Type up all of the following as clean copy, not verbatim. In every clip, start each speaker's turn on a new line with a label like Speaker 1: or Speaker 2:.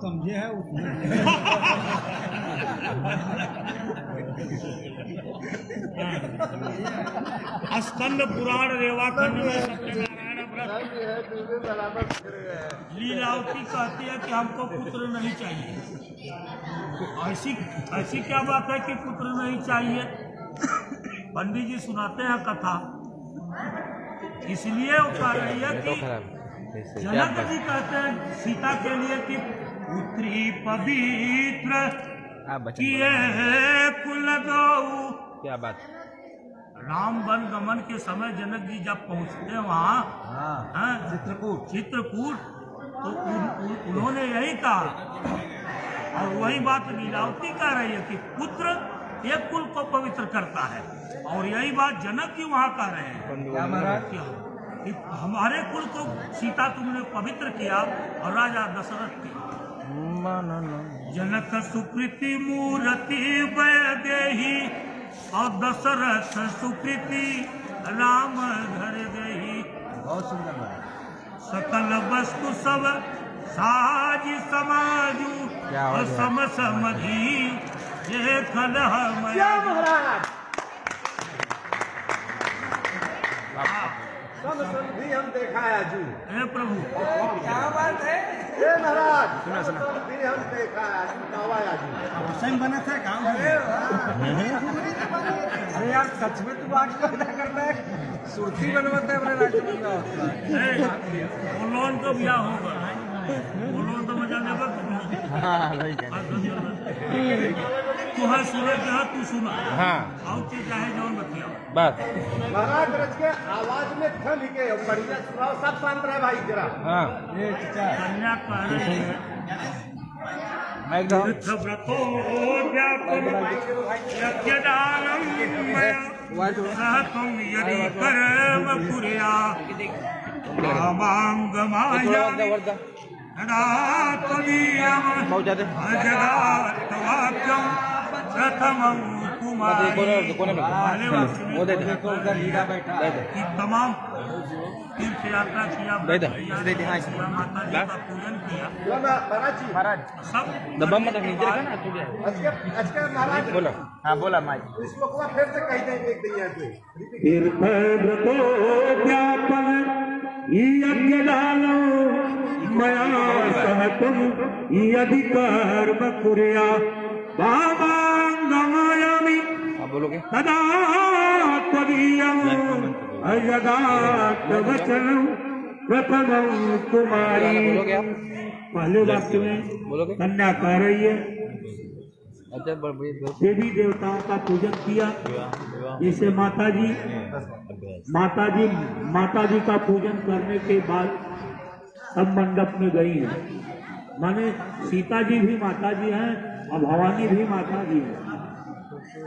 Speaker 1: समझे है उसने।
Speaker 2: स्कंद पुराण रेवाखंड में सत्यनारायण व्रत लीलावती कहती है कि हमको पुत्र नहीं चाहिए। ऐसी क्या बात है कि पुत्र नहीं चाहिए? पंडित जी सुनाते हैं कथा, इसलिए वो कह रही है कि जनक जी कहते हैं सीता के लिए कि पुत्री पवित्र किए कुल गऊ।
Speaker 3: क्या बात।
Speaker 2: राम वन गमन के समय जनक जी जब पहुंचते हैं वहाँ चित्रकूट तो उन्होंने यही कहा, और वही बात लीलावती कह रही है कि पुत्र एक कुल को पवित्र करता है, और यही बात जनक जी वहाँ कह रहे हैं कि हमारे कुल को सीता तुमने पवित्र किया और राजा दशरथ किया। जनक सुकृति मूर्ति वैदेही और दशरथ सुकृति राम घर गई।
Speaker 1: बहुत सुंदर बात।
Speaker 2: सकल वस्तु सब साज समाजू और सम समधि ये कलह
Speaker 1: सब समझी हम देखा है जू।
Speaker 2: हे प्रभु
Speaker 1: क्या बात है? हे महाराज सुना समझी हम देखा है सही बना था काम। अरे यार सच में तू बात क्या करता है? सुर्ती बनवाता है अपने राज्य में होता है।
Speaker 2: उन्होंने तो ब्याह होगा, उन्होंने तो मजा लेगा। तू है सूरज जहाँ तू सुना और चाहे जौन बतिया
Speaker 3: बात
Speaker 1: महाराज रच के आवाज में थम के बढ़िया सुनाओ, सब शांत रहे भाई जरा।
Speaker 2: कन्या कह रही है
Speaker 3: एकदम
Speaker 2: व्रतो व्यापम यज्ञदानम सहतम यदि कर्म कुर्या कामांगमाया तदीयम जगात्वाक्यम प्रथमं कुमारी। तमाम तीर्थ यात्रा किया, माता जी का पूजन किया, सब
Speaker 3: बोलो। हाँ बोला माई।
Speaker 1: फिर से कही देंगे
Speaker 2: यज्ञदानो मया सहतम यदि कर्म कुर्या कामांगमायामि तदा त्वदीयं अजगात वचनं प्रथमं कुमारी। पहले वाक्य में कन्या कह रही है देवी देवताओं का पूजन किया, जैसे माता जी का पूजन करने के बाद सब मंडप में गई हैं। माने सीता जी भी माता जी हैं और भवानी भी माता जी हैं।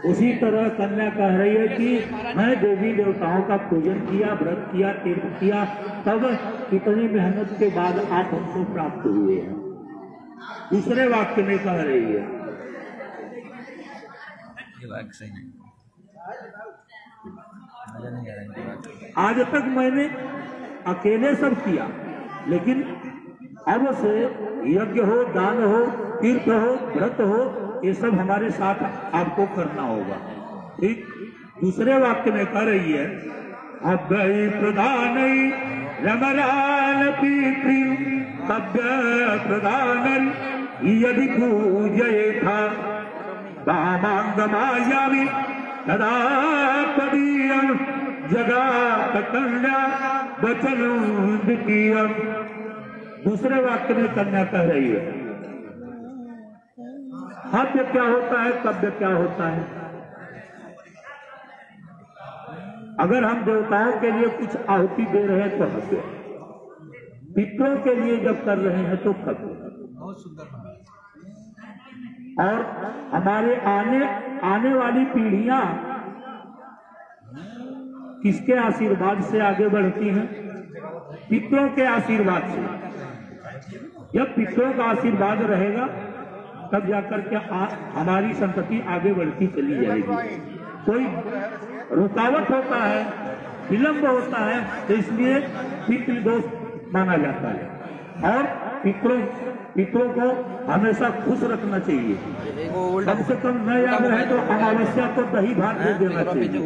Speaker 2: उसी तरह कन्या कह रही है कि मैं देवी देवताओं का पूजन किया, व्रत किया, तीर्थ किया, तब कितनी मेहनत के बाद आप हमको प्राप्त हुए हैं। दूसरे वाक्य में कह रही है आज तक मैंने अकेले सब किया, लेकिन अब से यज्ञ हो, दान हो, तीर्थ हो, व्रत हो, ये सब हमारे साथ आपको करना होगा। ठीक। दूसरे वाक्य में कह रही है अव्यय प्रधान रमराल पितृ तव्य प्रधान यदि पूजये था कामांगमायामि तदा तदीयं जगात कन्या वचनं द्वितीयम्। दूसरे वाक्य में कन्या कह रही है हव्य क्या होता है, कव्य क्या होता है। अगर हम देवताओं के लिए कुछ आहुति दे रहे हैं तो हव्य, पितरों के लिए जब कर रहे हैं तो कव्य।
Speaker 1: बहुत सुंदर।
Speaker 2: और हमारे आने वाली पीढ़ियां किसके आशीर्वाद से आगे बढ़ती हैं? पितरों के आशीर्वाद से। जब पितरों का आशीर्वाद रहेगा तब जाकर के हमारी संतति आगे बढ़ती चली जाएगी। कोई रुकावट होता है, विलंब होता है, तो इसलिए पितृदोष माना जाता है। और पितरों को हमेशा खुश रखना चाहिए। कम से कम न याद रहे तो अमावस्या को दही भात दे देना चाहिए।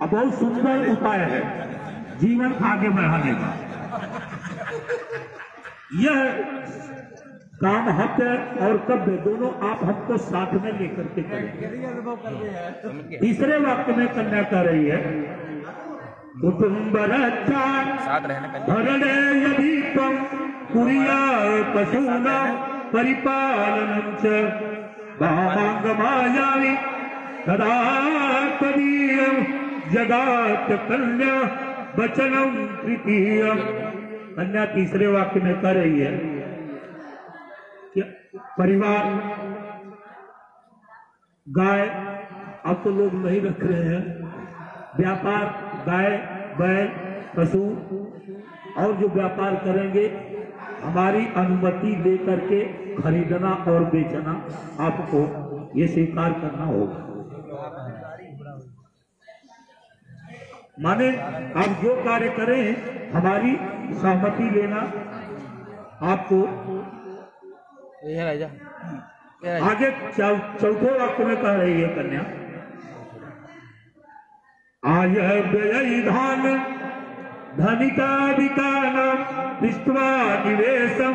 Speaker 2: अब बहुत सुंदर उपाय है जीवन आगे बढ़ाने का। यह काम हक और कर्तव्य दोनों आप हमको साथ में लेकर के करें। तीसरे वाक्य में कन्या कह रही है कुटुंब रक्षा भरणे यदि त्वं कुर्या पशूनां परिपालनं च वामांगमायामि तदा त्वदीयं जगात कन्या वचनं तृतीयम्। कन्या तीसरे वाक्य में कह रही है कि परिवार गाय अब तो लोग नहीं रख रहे हैं, व्यापार गाय बैल पशु और जो व्यापार करेंगे हमारी अनुमति लेकर के खरीदना और बेचना आपको ये स्वीकार करना होगा। माने आप जो कार्य करें हमारी सहमति लेना आपको। आगे चौथे वाक्य में कह रही है कन्या आय व्यय धान धनिकादिकानां दृष्ट्वा निवेशं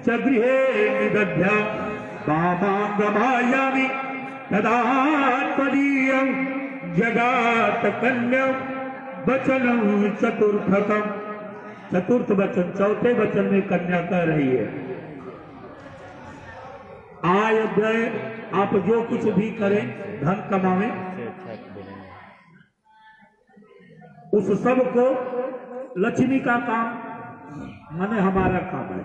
Speaker 2: च गृहे निदध्या वामांगमायामि तदा त्वदीयं जगात कन्या वचनं चतुर्थकम्। चतुर्थ वचन चौथे वचन में कन्या कह रही है आय व्यय आप जो कुछ भी करें धन कमावें उस सब को लक्ष्मी का काम माने हमारा काम है।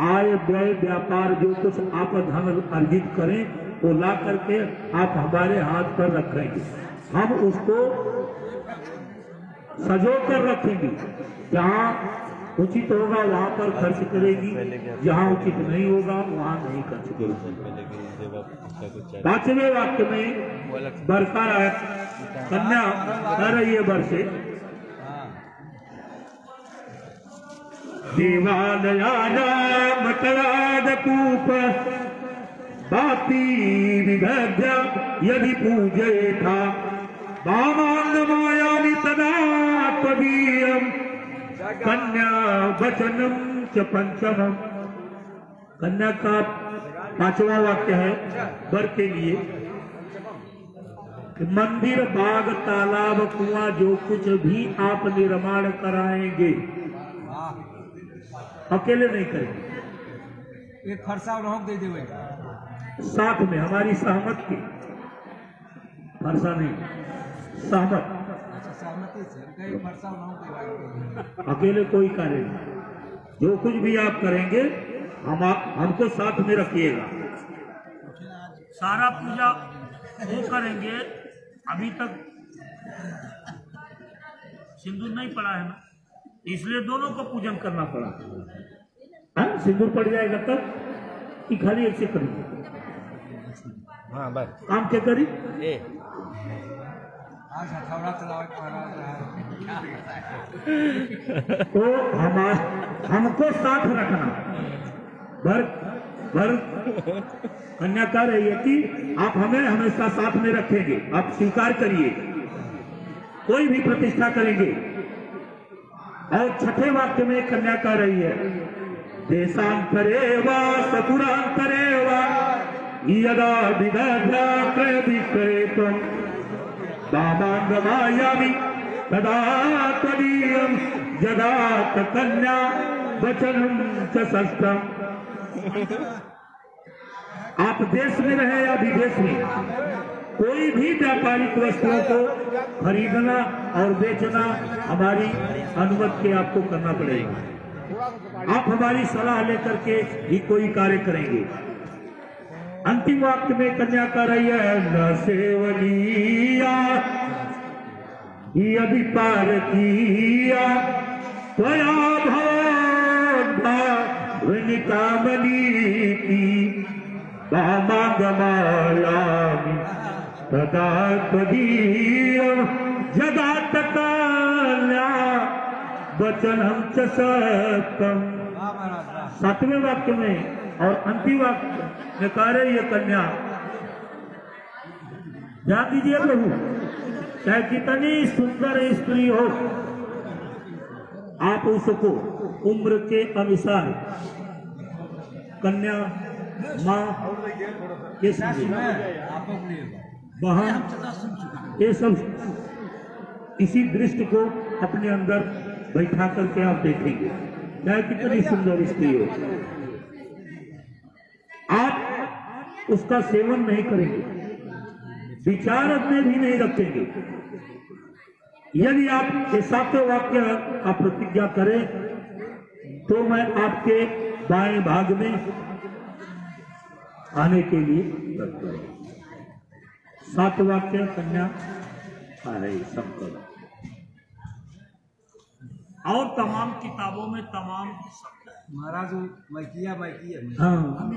Speaker 2: आय व्यय व्यापार जो कुछ आप धन अर्जित करें वो ला करके आप हमारे हाथ पर रखेंगे, हम उसको सजो कर रखेंगे। जहाँ उचित होगा वहाँ पर खर्च करेगी, जहाँ उचित नहीं होगा वहाँ नहीं खर्च करेगी। पांचवें वाक्य में वर्षा कन्या कह रही है वर्षे देवालयानामतरादकूप बापी विदध्य यदि पूजयेथा वामांगमायामि तदा त्वदीयं कन्या वचनं च पंचमम्। कन्या का पांचवा वाक्य है वर के लिए कि मंदिर बाग तालाब कुआं जो कुछ भी आप निर्माण कराएंगे अकेले नहीं करेंगे,
Speaker 1: एक फरसा और दे देंगे
Speaker 2: साथ में हमारी सहमत की। फरसा नहीं सहमत,
Speaker 1: सहमति से फरसा
Speaker 2: अकेले कोई कार्य नहीं। जो कुछ भी आप करेंगे हमको साथ में रखिएगा। सारा पूजा वो करेंगे, अभी तक सिंदूर नहीं पड़ा है ना, इसलिए दोनों को पूजन करना पड़ा। हाँ सिंदूर पड़ जाएगा तब कि खाली एक से करेंगे।
Speaker 3: हाँ बस
Speaker 2: काम क्या करी
Speaker 1: आज हथौड़ा चलाओ
Speaker 2: तो हमको साथ रखना। भर कन्या कह रही है कि आप हमें हमेशा साथ में रखेंगे, आप स्वीकार करिए, कोई भी प्रतिष्ठा करेंगे। और छठे वाक्य में कन्या कह रही है देशांतरे वा सपुरांतरे वा यदा विदध्या क्रय विक्रयेतुं वामांगमायामि तदा त्वदीयं जगात कन्या वचनं च षष्ठम्। आप देश में रहे या विदेश में कोई भी व्यापारिक वस्तुओं को खरीदना और बेचना हमारी अनुमति के आपको करना पड़ेगा। आप हमारी सलाह लेकर के ही कोई कार्य करेंगे। अंतिम वाक्य में कन्या कर रही है न सेवनीया यदि पार किया त्वया भवनिकामनीति वामांगमायामि तदा त्वदीयं जगात कन्या वचनं च सत्यम्। 7वें वाक्य में और अंतिम वाक्य में कह रहे ये कन्या, ध्यान दीजिए प्रभु, चाहे कितनी सुंदर स्त्री हो, आप उसको उम्र के अनुसार कन्या, माँ, ये बहन, ये सब इसी दृष्टि को अपने अंदर बैठा करके आप देखेंगे, चाहे कितनी सुंदर स्त्री हो, आप उसका सेवन नहीं करेंगे, विचार में भी नहीं रखेंगे। यदि आप ये 7वें वाक्य का प्रतिज्ञा करें तो मैं आपके बाएं भाग में आने के लिए करता हूं। 7 वाक्य कन्या है संकल्प, और तमाम किताबों में तमाम
Speaker 1: महाराज मैकिया
Speaker 2: हाँ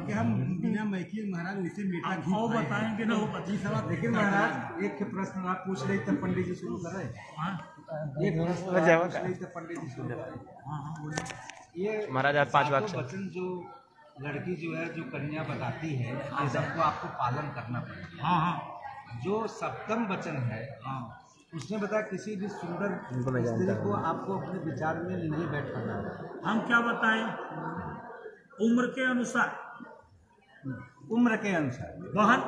Speaker 1: बिना मैकिया महाराज वैसे मीठा घी
Speaker 2: वो बताएंगे ना, वो पति
Speaker 1: सवाल। लेकिन महाराज एक प्रश्न आप पूछ रहे तब पंडित जी शुरू कर रहे हैं। एक प्रश्न पूछ रहे तब पंडित जी शुरू कर रहे हैं। ये
Speaker 3: महाराज आज 5 वाक्य
Speaker 1: वचन जो लड़की जो है, जो कन्या बताती है, ये सबको आपको पालन करना पड़ेगा।
Speaker 2: हाँ हाँ
Speaker 1: जो 7वां वचन है, उसने बताया किसी भी सुंदर स्त्री को आपको अपने विचार में नहीं बैठ करना है।
Speaker 2: हम क्या बताएं, उम्र के अनुसार,
Speaker 1: उम्र के अनुसार
Speaker 2: बहन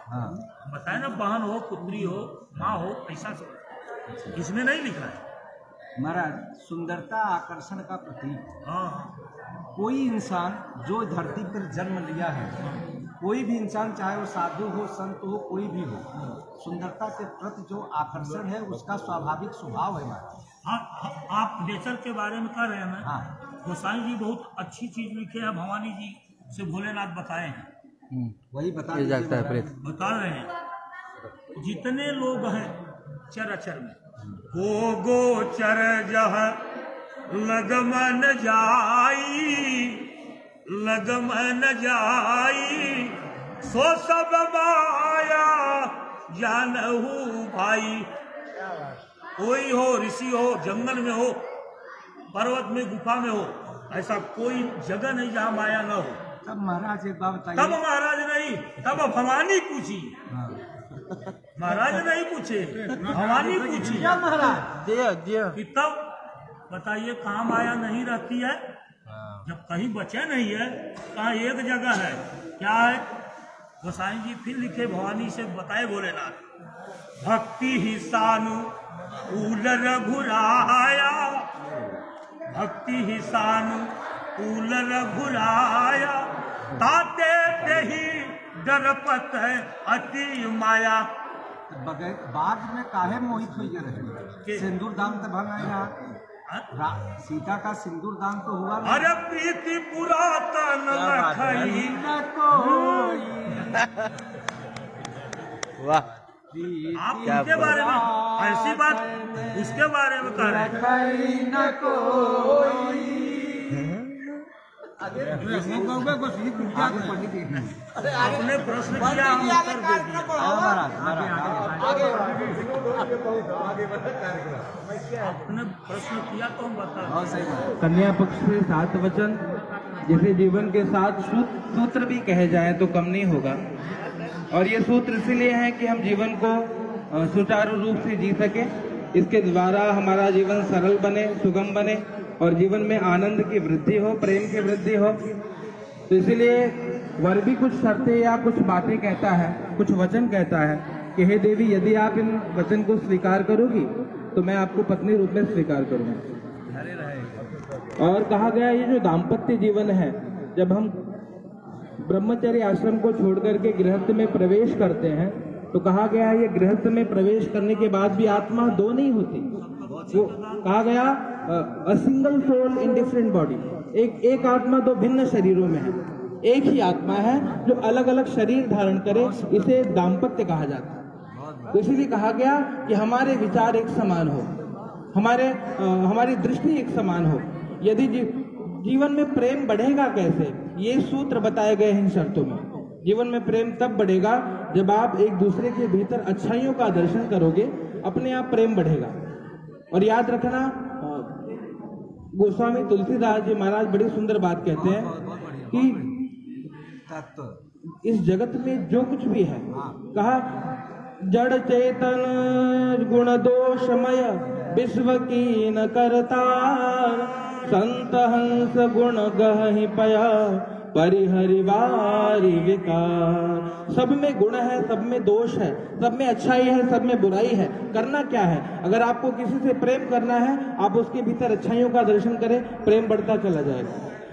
Speaker 1: हाँ
Speaker 2: बताए ना, बहन हो, पुत्री हो, माँ हो, ऐसा सब इसमें नहीं लिखा है।
Speaker 1: महाराज सुंदरता आकर्षण का प्रतीक।
Speaker 2: हाँ
Speaker 1: कोई इंसान जो धरती पर जन्म लिया है, कोई भी इंसान चाहे वो साधु हो, संत हो, कोई भी हो, सुंदरता के प्रति जो आकर्षण है उसका स्वाभाविक स्वभाव है महाराज।
Speaker 2: हाँ, आप नेचर के बारे में कह रहे हैं ना।
Speaker 1: हाँ
Speaker 2: गोसाई जी बहुत अच्छी चीज लिखे हैं, भवानी जी से भोलेनाथ बताए हैं,
Speaker 1: वही बता
Speaker 2: रहे हैं। जितने लोग हैं चराचर में, गो गोचर जह लगमन जाई, लगमन जाई, सो सब माया जानहु भाई। कोई हो, ऋषि हो, जंगल में हो, पर्वत में, गुफा में हो, ऐसा कोई जगह नहीं जहाँ माया न हो।
Speaker 1: तब महाराज एक बात बताइए।
Speaker 2: तब महाराज नहीं, तब भवानी पूछी। महाराज नहीं पूछे, भवानी पूछी
Speaker 1: महाराज
Speaker 2: कि तब बताइए कहाँ माया नहीं रहती है, जब कहीं बचे नहीं है, कहाँ एक जगह है, क्या है? गोसाई जी फिर लिखे, भवानी से बताए भोलेनाथ, भक्ति ही सानु कूल रघुराया, भक्ति ही सानु कूल रघुराया, ताते ते ही डरपत है अति माया।
Speaker 1: बाद में काहे मोहित हुई रहे? सिंदूर दान तो भर नहीं रहा, सीता का सिंदूर दान तो हुआ।
Speaker 2: अरे प्रीति पुरातन लखई
Speaker 1: न कोई।
Speaker 3: वाह,
Speaker 2: आप उनके बारे में ऐसी बात, उसके बारे में कह रहे हैं।
Speaker 1: न कोई।
Speaker 2: आपने प्रश्न किया, हम उत्तर दे दिए। आपने प्रश्न किया तो हम बता।
Speaker 4: कन्या पक्ष से 7 वचन, जैसे जीवन के 7 सूत्र भी कहे जाए तो कम नहीं होगा। और ये सूत्र इसलिए है कि हम जीवन को सुचारू रूप से जी सके, इसके द्वारा हमारा जीवन सरल बने, सुगम बने, और जीवन में आनंद की वृद्धि हो, प्रेम की वृद्धि हो। तो इसीलिए वर भी कुछ शर्तें या कुछ बातें कहता है, कुछ वचन कहता है कि हे देवी, यदि आप इन वचन को स्वीकार करोगी तो मैं आपको पत्नी रूप में स्वीकार करूंगा। और कहा गया ये जो दाम्पत्य जीवन है, जब हम ब्रह्मचर्य आश्रम को छोड़ करके गृहस्थ में प्रवेश करते हैं, तो कहा गया ये गृहस्थ में प्रवेश करने के बाद भी आत्मा 2 नहीं होती। वो कहा गया a single soul in different body, एक आत्मा 2 भिन्न शरीरों में है, एक ही आत्मा है जो अलग अलग शरीर धारण करे, इसे दाम्पत्य कहा जाता है। तो इसीलिए कहा गया कि हमारे विचार एक समान हो, हमारी दृष्टि एक समान हो। यदि जीवन में प्रेम बढ़ेगा कैसे, ये सूत्र बताए गए हैं इन शर्तों में। जीवन में प्रेम तब बढ़ेगा जब आप एक दूसरे के भीतर अच्छाइयों का दर्शन करोगे, अपने आप प्रेम बढ़ेगा। और याद रखना, गोस्वामी तुलसीदास जी महाराज बड़ी सुंदर बात कहते हैं
Speaker 1: बहुत बढ़िया,
Speaker 4: कि
Speaker 1: बहुत बढ़िया। तत्व
Speaker 4: इस जगत में जो कुछ भी है, कहा जड़ चेतन गुण दोषमय विश्व की न करतार, संत हंस गुण गहि पया परिहरिवारी विकार। सब में गुण है, सब में दोष है, सब में अच्छाई है, सब में बुराई है। करना क्या है? अगर आपको किसी से प्रेम करना है, आप उसके भीतर अच्छाइयों का दर्शन करें, प्रेम बढ़ता चला जाएगा।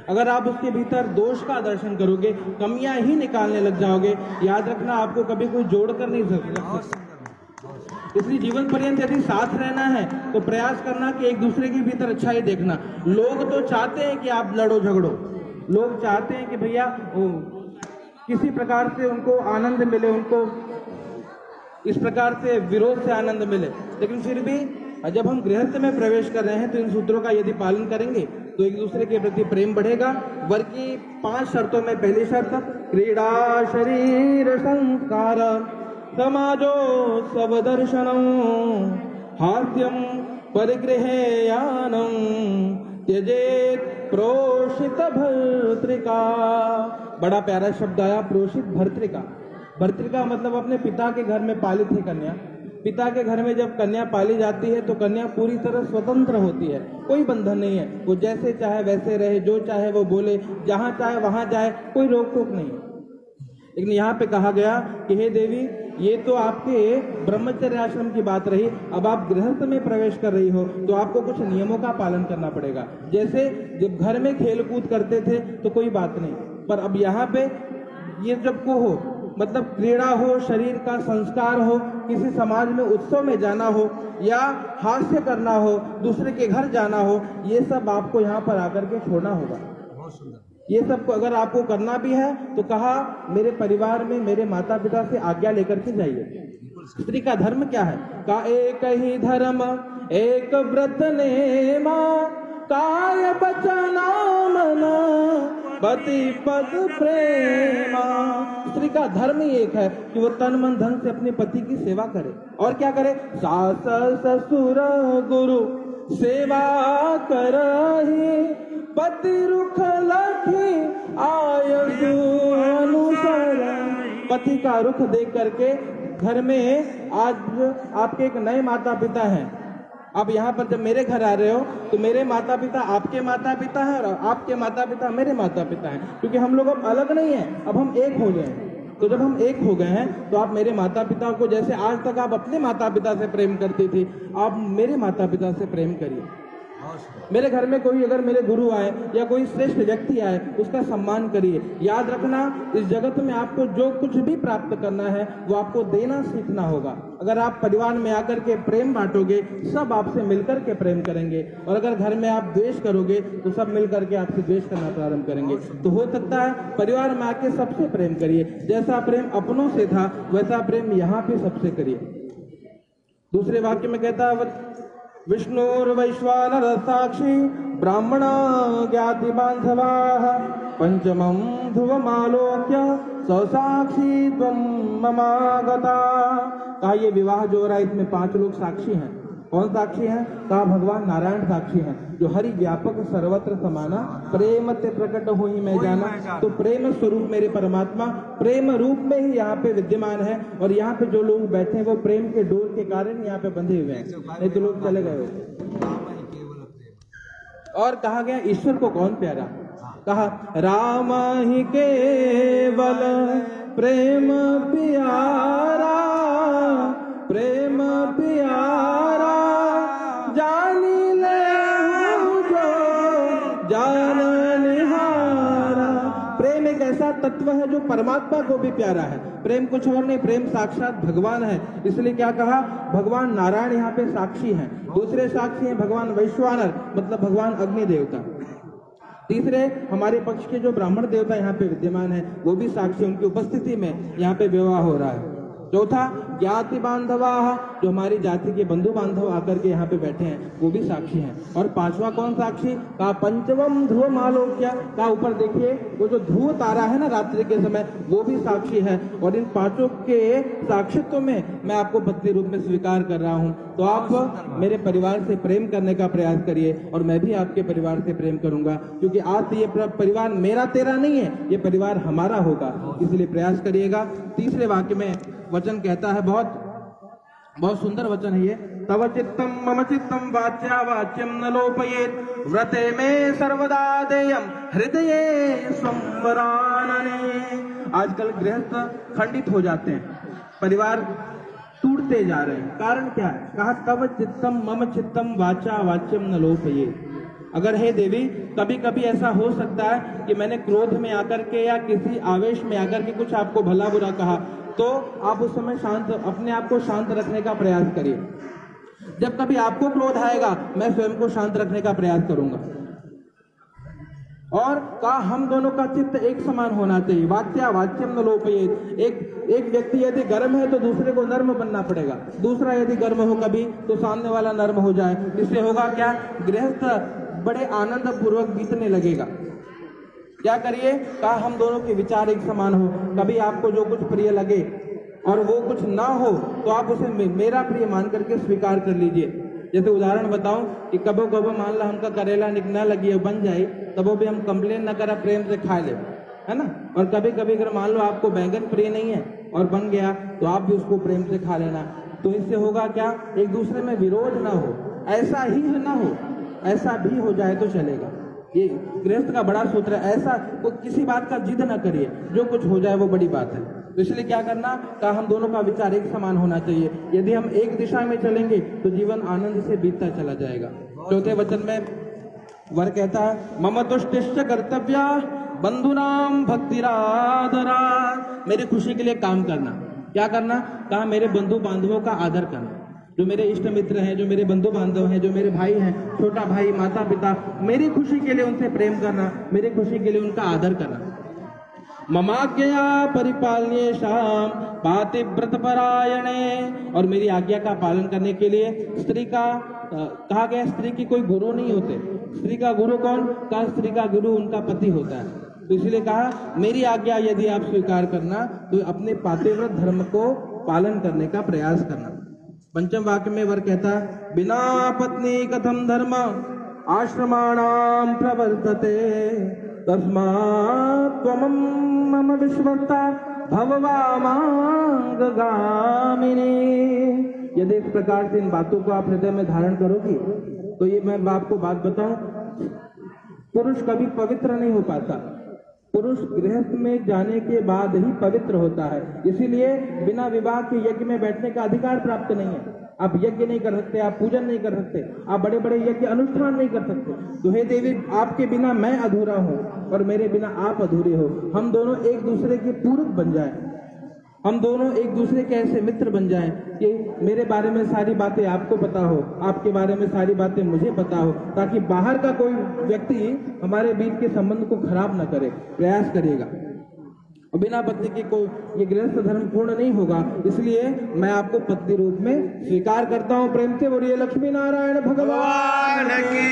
Speaker 4: अगर आप उसके भीतर दोष का दर्शन करोगे, कमियां ही निकालने लग जाओगे, याद रखना आपको कभी कोई जोड़ कर नहीं सकता। इसलिए जीवन पर्यंत यदि साथ रहना है तो प्रयास करना कि एक दूसरे के भीतर अच्छाई देखना। लोग तो चाहते हैं कि आप लड़ो झगड़ो, लोग चाहते हैं कि भैया किसी प्रकार से उनको आनंद मिले, उनको इस प्रकार से विरोध से आनंद मिले, लेकिन फिर भी जब हम गृहस्थ में प्रवेश कर रहे हैं तो इन सूत्रों का यदि पालन करेंगे तो एक दूसरे के प्रति प्रेम बढ़ेगा। वर की 5 शर्तों में पहली शर्त क्रीड़ा शरीर संस्कार समाजो सब दर्शनम हास्यम परिगृहेयानम त्यजेत प्रोषित भर्तृका। बड़ा प्यारा शब्द आया, प्रोषित भर्तृका। भर्तृका मतलब अपने पिता के घर में पालित है कन्या। पिता के घर में जब कन्या पाली जाती है तो कन्या पूरी तरह स्वतंत्र होती है, कोई बंधन नहीं है, वो जैसे चाहे वैसे रहे, जो चाहे वो बोले, जहां चाहे वहां जाए, कोई रोक टोक नहीं है। लेकिन यहाँ पे कहा गया कि हे देवी, ये तो आपके ब्रह्मचर्य आश्रम की बात रही, अब आप गृहस्थ में प्रवेश कर रही हो तो आपको कुछ नियमों का पालन करना पड़ेगा। जैसे जब घर में खेल कूद करते थे तो कोई बात नहीं, पर अब यहाँ पे ये जब को हो, मतलब क्रीड़ा हो, शरीर का संस्कार हो, किसी समाज में उत्सव में जाना हो या हास्य करना हो, दूसरे के घर जाना हो, ये सब आपको यहाँ पर आकर के छोड़ना होगा।
Speaker 1: बहुत सुंदर।
Speaker 4: ये सब को अगर आपको करना भी है तो कहा मेरे परिवार में मेरे माता पिता से आज्ञा लेकर के जाइए। स्त्री का धर्म क्या है? का एक ही धर्म एक व्रत नेमा, काय बचना मना पति पद प्रेमा। स्त्री का धर्म ही एक है कि वो तन मन धन से अपने पति की सेवा करे। और क्या करे? सास ससुर गुरु सेवा करही, पति रुख लखी आयु अनुसर। पति का रुख देख करके घर में आज आपके एक नए माता पिता हैं। आप यहाँ पर जब मेरे घर आ रहे हो तो मेरे माता पिता आपके माता पिता हैं और आपके माता पिता मेरे माता पिता हैं, क्योंकि हम लोग अब अलग नहीं हैं, अब हम एक हो गए हैं। तो जब हम एक हो गए हैं तो आप मेरे माता पिता को, जैसे आज तक आप अपने माता पिता से प्रेम करती थी, आप मेरे माता पिता से प्रेम करिए। मेरे घर में कोई अगर मेरे गुरु आए या कोई श्रेष्ठ व्यक्ति आए, उसका सम्मान करिए। याद रखना, इस जगत में आपको जो कुछ भी प्राप्त करना है वो आपको देना सीखना होगा। अगर आप परिवार में आकर के प्रेम बांटोगे, सब आपसे मिलकर के प्रेम करेंगे, और अगर घर में आप द्वेष करोगे तो सब मिलकर के आपसे द्वेष करना प्रारंभ करेंगे। तो हो सकता है परिवार में आके सबसे प्रेम करिए, जैसा प्रेम अपनों से था वैसा प्रेम यहाँ पे सबसे करिए। दूसरे वाक्य में कहता है विष्णुर्वैश्वानर साक्षी ब्राह्मण ज्ञाति बांधवाः पंचमं ध्रुवमालोक्य ससाक्षी त्वं ममागता। कहा ये विवाह जो हो रहा है इसमें 5 लोग साक्षी हैं। कौन साक्षी हैं? कहा भगवान नारायण साक्षी हैं, जो हरि व्यापक सर्वत्र समाना प्रेम ते प्रकट हो ही मैं जाना। तो प्रेम स्वरूप मेरे परमात्मा प्रेम रूप में ही यहाँ पे विद्यमान है, और यहाँ पे जो लोग बैठे हैं वो प्रेम के डोर के कारण यहाँ पे बंधे हुए हैं, नहीं तो लोग चले गए होते। और कहा गया ईश्वर को कौन प्यारा? कहा राम ही केवल प्रेम प्यारा, प्रेम प्यारा जानी ले जो जान निहारा। प्रेम एक ऐसा तत्व है जो परमात्मा को भी प्यारा है। प्रेम कुछ और नहीं, प्रेम साक्षात भगवान है। इसलिए क्या कहा? भगवान नारायण यहाँ पे साक्षी हैं। दूसरे साक्षी हैं भगवान वैश्वानर, मतलब भगवान अग्नि देवता। तीसरे हमारे पक्ष के जो ब्राह्मण देवता यहाँ पे विद्यमान है वो भी साक्षी, उनकी उपस्थिति में यहाँ पे विवाह हो रहा है। चौथा ज्ञाति बांधवा, जो हमारी जाति के बंधु बांधव आकर के यहाँ पे बैठे हैं वो भी साक्षी हैं। और पांचवा कौन साक्षी? का पंचवम ध्रुव आलोक्य, का ऊपर देखिए वो जो ध्रुव तारा है ना रात्रि के समय, वो भी साक्षी है। और इन पांचों के साक्षित्व में मैं आपको पत्नी रूप में स्वीकार कर रहा हूँ। तो आप मेरे परिवार से प्रेम करने का प्रयास करिए और मैं भी आपके परिवार से प्रेम करूंगा, क्योंकि आज ये परिवार मेरा तेरा नहीं है, ये परिवार हमारा होगा, इसलिए प्रयास करिएगा। तीसरे वाक्य में वचन कहता है, बहुत सुंदर वचन है ये, तव चित्तम मम चित्तम वाच्या वाच्यम न लोपयेत् व्रते में सर्वदा देयम हृदये संवरानने। आजकल गृहस्थ खंडित हो जाते हैं, परिवार टूटते जा रहे हैं। कारण क्या है? कहा तव चित्तम मम चित्तम वाचा वाच्यम न लोपयेत्। अगर हे देवी, कभी कभी ऐसा हो सकता है कि मैंने क्रोध में आकर के या किसी आवेश में आकर के कुछ आपको भला बुरा कहा, तो आप उस समय शांत, अपने आप को शांत रखने का प्रयास करिए। जब कभी आपको क्रोध आएगा, मैं स्वयं को शांत रखने का प्रयास करूंगा। और कहा हम दोनों का चित्त एक समान होना चाहिए। वाच्या वाच्यम न लोपयेत्। एक व्यक्ति यदि गर्म है तो दूसरे को नर्म बनना पड़ेगा, दूसरा यदि गर्म हो कभी तो सामने वाला नर्म हो जाए। इससे होगा क्या? गृहस्थ बड़े आनंद पूर्वक बीतने लगेगा। क्या करिए? कहा हम दोनों के विचार एक समान हो। कभी आपको जो कुछ प्रिय लगे और वो कुछ ना हो तो आप उसे मेरा प्रिय मान करके स्वीकार कर लीजिए। जैसे उदाहरण बताऊं कि कबो कबो मान लो हमका करेला निकना लगी है, बन जाए, तब वो भी हम कंप्लेन न करें, प्रेम से खा ले, है ना। और कभी कभी अगर मान लो आपको बैंगन प्रिय नहीं है और बन गया तो आप भी उसको प्रेम से खा लेना। तो इससे होगा क्या? एक दूसरे में विरोध ना हो, ऐसा ही ना हो, ऐसा भी हो जाए तो चलेगा। ये गृहस्थ का बड़ा सूत्र है। ऐसा कोई किसी बात का जिद ना करिए, जो कुछ हो जाए वो बड़ी बात है। तो इसलिए क्या करना? कहा हम दोनों का विचार एक समान होना चाहिए। यदि हम एक दिशा में चलेंगे तो जीवन आनंद से बीतता चला जाएगा। चौथे वचन में वर कहता है, मम तुष्टिश्च कर्तव्या बंधुनाम भक्तिरादरा। मेरी खुशी के लिए काम करना। क्या करना? कहा मेरे बंधु बांधवों का आदर करना। जो मेरे इष्ट मित्र हैं, जो मेरे बंधु बांधव हैं, जो मेरे भाई हैं, छोटा भाई, माता पिता, मेरी खुशी के लिए उनसे प्रेम करना, मेरी खुशी के लिए उनका आदर करना। ममाज्ञया परिपालने शाम पातिव्रत परायणे। और मेरी आज्ञा का पालन करने के लिए स्त्री का कहा गया, स्त्री की कोई गुरु नहीं होते। स्त्री का गुरु कौन? का स्त्री का गुरु उनका पति होता है। तो इसलिए कहा मेरी आज्ञा यदि आप स्वीकार करना तो अपने पातिव्रत धर्म को पालन करने का प्रयास करना। पंचम वाक्य में वर कहता है, बिना पत्नी कथम धर्म आश्रमाणाम प्रवर्तते तस्मात् त्वमं मम विश्वस्ता भववामांग गामिनी। यदि इस प्रकार से इन बातों को आप हृदय में धारण करोगी तो ये मैं आपको बात बताऊं, पुरुष कभी पवित्र नहीं हो पाता। पुरुष गृहस्थ में जाने के बाद ही पवित्र होता है। इसीलिए बिना विवाह के यज्ञ में बैठने का अधिकार प्राप्त नहीं है। आप यज्ञ नहीं कर सकते, आप पूजन नहीं कर सकते, आप बड़े बड़े यज्ञ अनुष्ठान नहीं कर सकते। तो हे देवी, आपके बिना मैं अधूरा हूँ और मेरे बिना आप अधूरे हो। हम दोनों एक दूसरे के पूरक बन जाएं, हम दोनों एक दूसरे के ऐसे मित्र बन जाएं कि मेरे बारे में सारी बातें आपको पता हो, आपके बारे में सारी बातें मुझे पता हो, ताकि बाहर का कोई व्यक्ति हमारे बीच के संबंध को खराब न करे। प्रयास करिएगा। और बिना पत्नी की कोई ये गृहस्थ धर्म पूर्ण नहीं होगा। इसलिए मैं आपको पत्नी रूप में स्वीकार करता हूँ। प्रेम से बोलिए लक्ष्मी नारायण भगवान की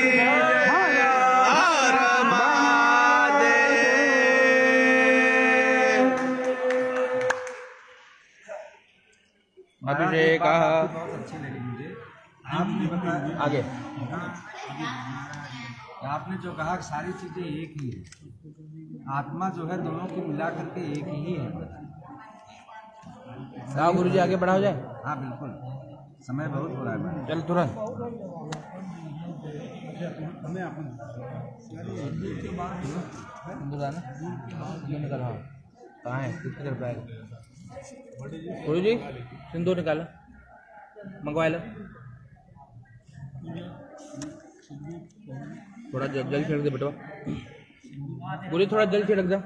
Speaker 1: बहुत अच्छी लगी मुझे। आपने बताया
Speaker 3: आगे
Speaker 1: आपने जो कहा कि सारी चीजें एक ही है, आत्मा जो है दोनों की मिला करके एक ही है।
Speaker 3: गुरु जी आगे बढ़ा हो जाए।
Speaker 1: हाँ बिल्कुल, समय बहुत हो रहा है।
Speaker 3: चल तुरंत। कहाँ है? कितने कर पाएगा? गुरु जी सिंदूर निकालो, मंगवा लो। थोड़ा जल छिड़क दे बेटवा। गुरु थोड़ा जल छिड़क दे।